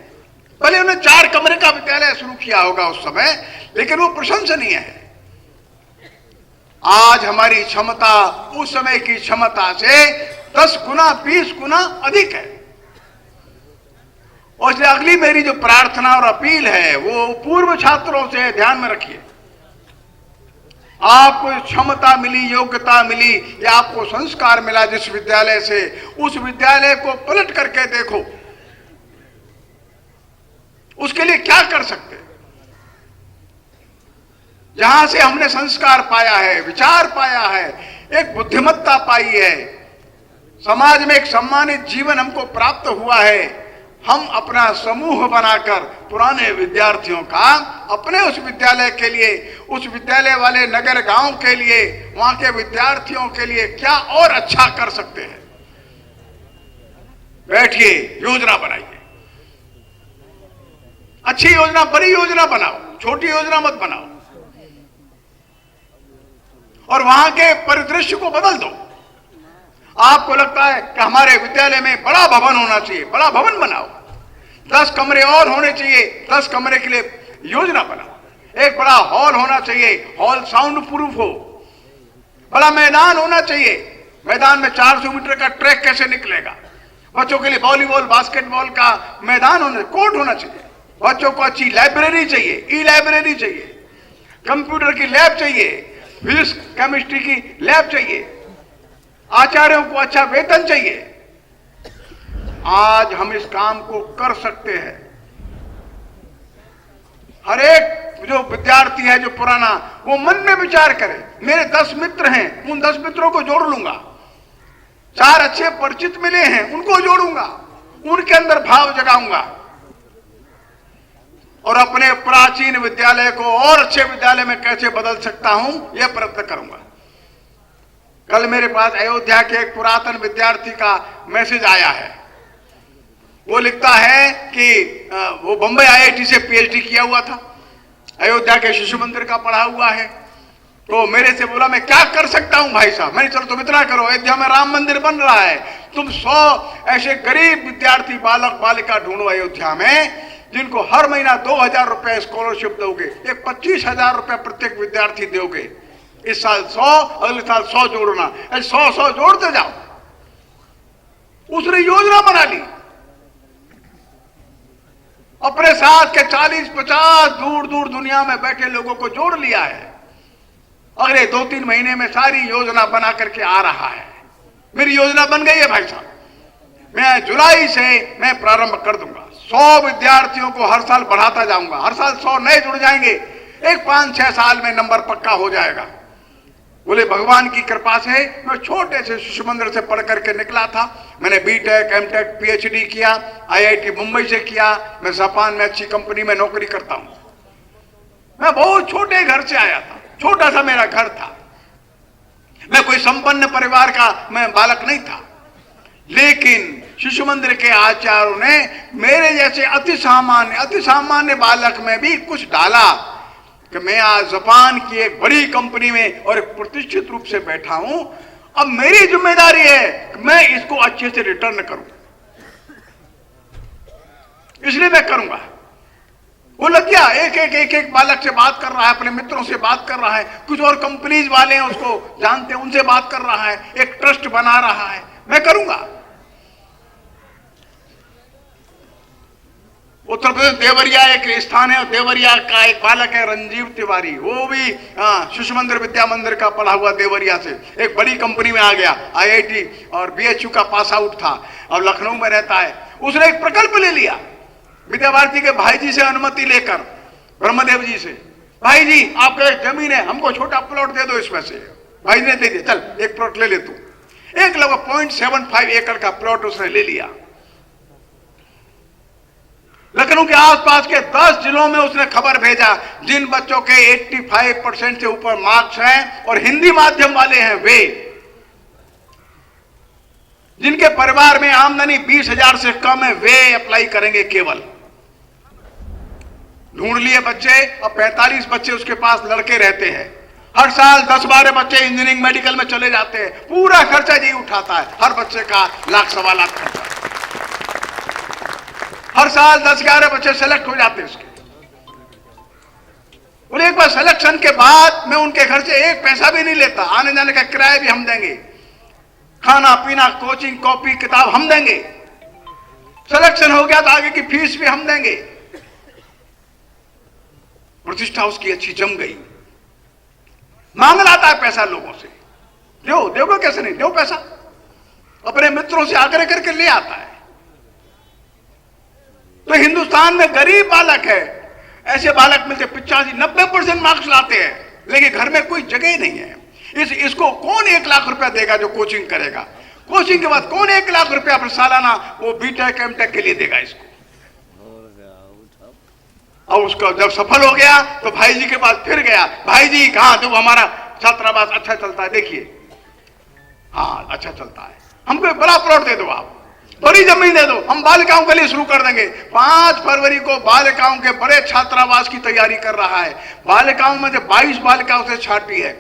पहले उन्होंने 4 कमरे का विद्यालय शुरू किया होगा उस समय, लेकिन वो प्रशंसनीय है। आज हमारी क्षमता उस समय की क्षमता से 10 गुना 20 गुना अधिक है। और इसलिए अगली मेरी जो प्रार्थना और अपील है वो पूर्व छात्रों से ध्यान में रखिए। आपको क्षमता मिली, योग्यता मिली या आपको संस्कार मिला जिस विद्यालय से, उस विद्यालय को पलट करके देखो, उसके लिए क्या कर सकते। जहां से हमने संस्कार पाया है, विचार पाया है, एक बुद्धिमत्ता पाई है, समाज में एक सम्मानित जीवन हमको प्राप्त हुआ है, हम अपना समूह बनाकर पुराने विद्यार्थियों का अपने उस विद्यालय के लिए, उस विद्यालय वाले नगर गांव के लिए, वहां के विद्यार्थियों के लिए क्या और अच्छा कर सकते हैं। बैठिए, योजना बनाइए, अच्छी योजना, बड़ी योजना बनाओ, छोटी योजना मत बनाओ, और वहां के परिदृश्य को बदल दो। आपको लगता है कि हमारे विद्यालय में बड़ा भवन होना चाहिए, बड़ा भवन बनाओ, 10 कमरे और होने चाहिए, 10 कमरे के लिए योजना बनाओ। एक बड़ा हॉल होना चाहिए, हॉल साउंड प्रूफ हो, बड़ा मैदान होना चाहिए, मैदान में 400 मीटर का ट्रैक कैसे निकलेगा, बच्चों के लिए वॉलीबॉल बास्केटबॉल का मैदान होना, कोर्ट होना चाहिए, बच्चों को अच्छी लाइब्रेरी चाहिए, ई लाइब्रेरी चाहिए, कंप्यूटर की लैब चाहिए, फिजिक्स केमिस्ट्री की लैब चाहिए, आचार्यों को अच्छा वेतन चाहिए। आज हम इस काम को कर सकते हैं। हर एक जो विद्यार्थी है जो पुराना, वो मन में विचार करे, मेरे 10 मित्र हैं, उन 10 मित्रों को जोड़ लूंगा, 4 अच्छे परिचित मिले हैं उनको जोड़ूंगा, उनके अंदर भाव जगाऊंगा और अपने प्राचीन विद्यालय को और अच्छे विद्यालय में कैसे बदल सकता हूं यह प्रयत्न करूंगा। कल मेरे पास अयोध्या के एक पुरातन विद्यार्थी का मैसेज आया है। वो लिखता है कि वो बंबई IIT से PhD किया हुआ था, अयोध्या के शिशु मंदिर का पढ़ा हुआ है। तो मेरे से बोला मैं क्या कर सकता हूं भाई साहब। मैंने चलो तुम इतना करो, अयोध्या में राम मंदिर बन रहा है, तुम 100 ऐसे गरीब विद्यार्थी बालक बालिका ढूंढो अयोध्या में जिनको हर महीना 2,000 रुपए स्कॉलरशिप दोगे, एक 25,000 रुपए प्रत्येक विद्यार्थी दोगे। इस साल 100, अगले साल 100 जोड़ना, 100 जोड़ते जाओ। उसने योजना बना ली, अपने साथ के 40-50 दूर दूर दुनिया में बैठे लोगों को जोड़ लिया है। अगले 2-3 महीने में सारी योजना बना करके आ रहा है। मेरी योजना बन गई है भाई साहब, मैं जुलाई से मैं प्रारंभ कर दूंगा। 100 विद्यार्थियों को हर साल बढ़ाता जाऊंगा, हर साल 100 नए जुड़ जाएंगे, एक 5-6 साल में नंबर पक्का हो जाएगा। बोले भगवान की कृपा से मैं छोटे से शिशु मंदिर से पढ़ करके निकला था। मैंने बीटेक, एमटेक, पीएचडी किया, आईआईटी मुंबई से किया। मैं जापान में अच्छी कंपनी में नौकरी करता हूं। मैं बहुत छोटे घर से आया था, छोटा सा मेरा घर था। मैं कोई संपन्न परिवार का मैं बालक नहीं था, लेकिन शिशु मंदिर के आचार्यों ने मेरे जैसे अति सामान्य बालक में भी कुछ डाला कि मैं आज जापान की एक बड़ी कंपनी में और एक प्रतिष्ठित रूप से बैठा हूं। अब मेरी जिम्मेदारी है कि मैं इसको अच्छे से रिटर्न करूं, इसलिए मैं करूंगा। वो लग गया, एक बालक से बात कर रहा है, अपने मित्रों से बात कर रहा है, कुछ और कंपनीज वाले हैं उसको जानते हैं, उनसे बात कर रहा है, एक ट्रस्ट बना रहा है। मैं करूंगा। उत्तर प्रदेश देवरिया एक स्थान है, देवरिया का एक बालक है रंजीव तिवारी, वो भी शिशु मंदिर विद्या मंदिर का पढ़ा हुआ देवरिया से एक बड़ी कंपनी में आ गया, आईआईटी और बीएचयू का पास आउट था और लखनऊ में रहता है। उसने एक प्रकल्प ले लिया विद्या भारती के भाई जी से अनुमति लेकर, ब्रह्मदेव जी से। भाई जी आपका एक जमीन है, हमको छोटा प्लॉट दे दो इसमें से। भाई ने दे दिया, चल एक प्लॉट ले ले तू। एक लगभग 0.75 एकड़ का प्लॉट उसने ले लिया। लखनऊ के आसपास के 10 जिलों में उसने खबर भेजा, जिन बच्चों के 85% से ऊपर मार्क्स हैं और हिंदी माध्यम वाले हैं, वे जिनके परिवार में आमदनी 20,000 से कम है, वे अप्लाई करेंगे केवल। ढूंढ लिए बच्चे, अब 45 बच्चे उसके पास लड़के रहते हैं। हर साल 10-12 बच्चे इंजीनियरिंग मेडिकल में चले जाते हैं। पूरा खर्चा यही उठाता है, हर बच्चे का 1,00,000-1.25 लाख खर्चा। हर साल 10-11 बच्चे सेलेक्ट हो जाते हैं उसके। और एक बार सिलेक्शन के बाद मैं उनके घर से एक पैसा भी नहीं लेता, आने जाने का किराया भी हम देंगे, खाना पीना, कोचिंग, कॉपी किताब हम देंगे। सिलेक्शन हो गया तो आगे की फीस भी हम देंगे। प्रतिष्ठा उसकी अच्छी जम गई। मांग लाता है पैसा लोगों से, दो कैसे नहीं, दो पैसा। अपने मित्रों से आग्रह करके ले आता है। तो हिंदुस्तान में गरीब बालक है, ऐसे बालक मिलते 85-90% मार्क्स लाते हैं, लेकिन घर में कोई जगह ही नहीं है। इसको कौन 1,00,000 रुपया देगा जो कोचिंग करेगा? कोचिंग के बाद कौन 1,00,000 रुपया पर सालाना वो बीटेक एमटेक के लिए देगा इसको? और उसका जब सफल हो गया तो भाई जी के पास फिर गया, भाई जी कहां, जो हमारा छात्रावास अच्छा चलता है, देखिए हाँ अच्छा चलता है, हमको एक बड़ा प्लॉट दे दो, आप बड़ी जमीन दे दो, हम बालिकाओं के लिए शुरू कर देंगे। 5 फरवरी को बालिकाओं के बड़े छात्रावास की तैयारी कर रहा है। बालिकाओं में से 22 बालिकाओं से छाटी है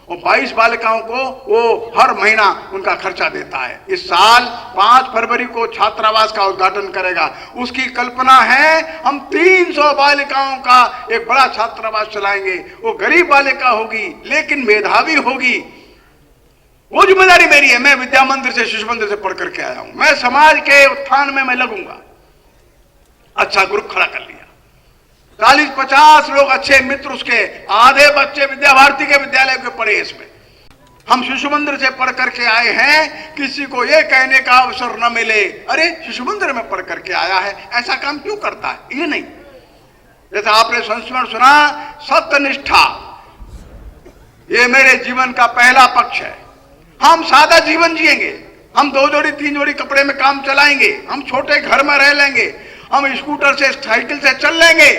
और 22 बालिकाओं को वो हर महीना उनका खर्चा देता है। इस साल 5 फरवरी को छात्रावास का उद्घाटन करेगा। उसकी कल्पना है हम 300 बालिकाओं का एक बड़ा छात्रावास चलाएंगे। वो गरीब बालिका होगी लेकिन मेधावी होगी। वो जिम्मेदारी मेरी है। मैं विद्या मंदिर से, शिशु मंदिर से पढ़ करके आया हूं। मैं समाज के उत्थान में मैं लगूंगा। अच्छा ग्रुप खड़ा कर लिया, 40-50 लोग अच्छे मित्र, उसके आधे बच्चे विद्या भारती के विद्यालय के पढ़े। इसमें हम शिशु मंदिर से पढ़ करके आए हैं, किसी को यह कहने का अवसर न मिले अरे शिशु मंदिर में पढ़ करके आया है, ऐसा काम क्यों करता है, ये नहीं। जैसा आपने संस्मरण सुना, सत्यनिष्ठा ये मेरे जीवन का पहला पक्ष है। हम सादा जीवन जिएंगे, हम 2 जोड़ी 3 जोड़ी कपड़े में काम चलाएंगे, हम छोटे घर में रह लेंगे, हम स्कूटर से साइकिल से चल लेंगे,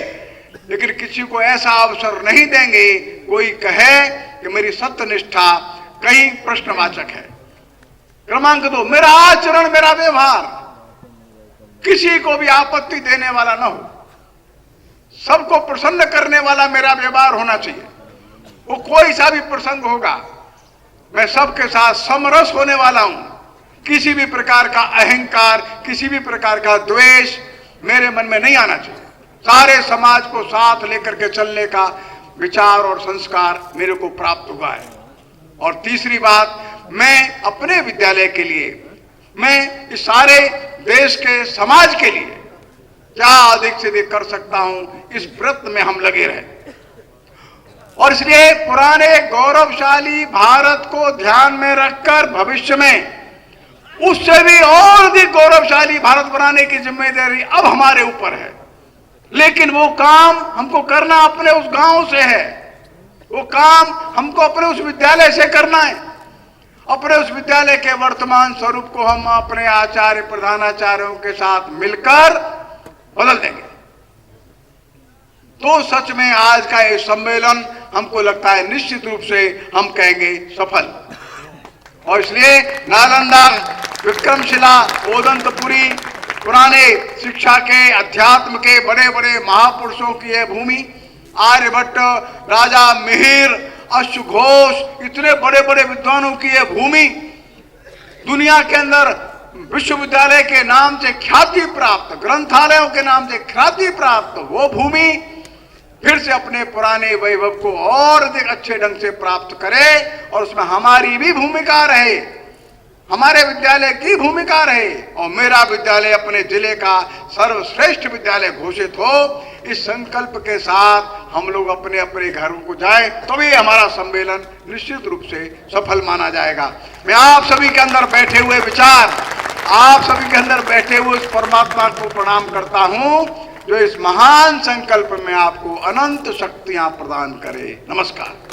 लेकिन किसी को ऐसा अवसर नहीं देंगे कोई कहे कि मेरी सत्यनिष्ठा कहीं प्रश्नवाचक है। क्रमांक 2, मेरा आचरण, मेरा व्यवहार किसी को भी आपत्ति देने वाला न हो, सबको प्रसन्न करने वाला मेरा व्यवहार होना चाहिए। वो कोई सा भी प्रसंग होगा, मैं सबके साथ समरस होने वाला हूं। किसी भी प्रकार का अहंकार, किसी भी प्रकार का द्वेष मेरे मन में नहीं आना चाहिए। सारे समाज को साथ लेकर के चलने का विचार और संस्कार मेरे को प्राप्त हुआ है। और तीसरी बात, मैं अपने विद्यालय के लिए मैं इस सारे देश के समाज के लिए क्या अधिक से अधिक कर सकता हूं, इस व्रत में हम लगे रहे। और इसलिए पुराने गौरवशाली भारत को ध्यान में रखकर भविष्य में उससे भी और अधिक गौरवशाली भारत बनाने की जिम्मेदारी अब हमारे ऊपर है। लेकिन वो काम हमको करना अपने उस गांव से है, वो काम हमको अपने उस विद्यालय से करना है। अपने उस विद्यालय के वर्तमान स्वरूप को हम अपने आचार्य प्रधानाचार्यों के साथ मिलकर बदल देंगे। तो सच में आज का ये सम्मेलन हमको लगता है निश्चित रूप से हम कहेंगे सफल। और इसलिए नालंदा, विक्रमशिला, ओदंतपुरी, पुराने शिक्षा के, अध्यात्म के बड़े बड़े महापुरुषों की यह भूमि, आर्यभट्ट, राजा मिहिर, अश्वघोष, इतने बड़े बड़े विद्वानों की यह भूमि, दुनिया के अंदर विश्वविद्यालय के नाम से ख्याति प्राप्त, ग्रंथालयों के नाम से ख्याति प्राप्त वो भूमि फिर से अपने पुराने वैभव को और अधिक अच्छे ढंग से प्राप्त करे और उसमें हमारी भी भूमिका रहे, हमारे विद्यालय की भूमिका रहे और मेरा विद्यालय अपने जिले का सर्वश्रेष्ठ विद्यालय घोषित हो। इस संकल्प के साथ हम लोग अपने अपने घरों को जाए, तभी हमारा सम्मेलन निश्चित रूप से सफल माना जाएगा। मैं आप सभी के अंदर बैठे हुए विचार, आप सभी के अंदर बैठे हुए उस परमात्मा को प्रणाम करता हूं जो इस महान संकल्प में आपको अनंत शक्तियां प्रदान करे। नमस्कार।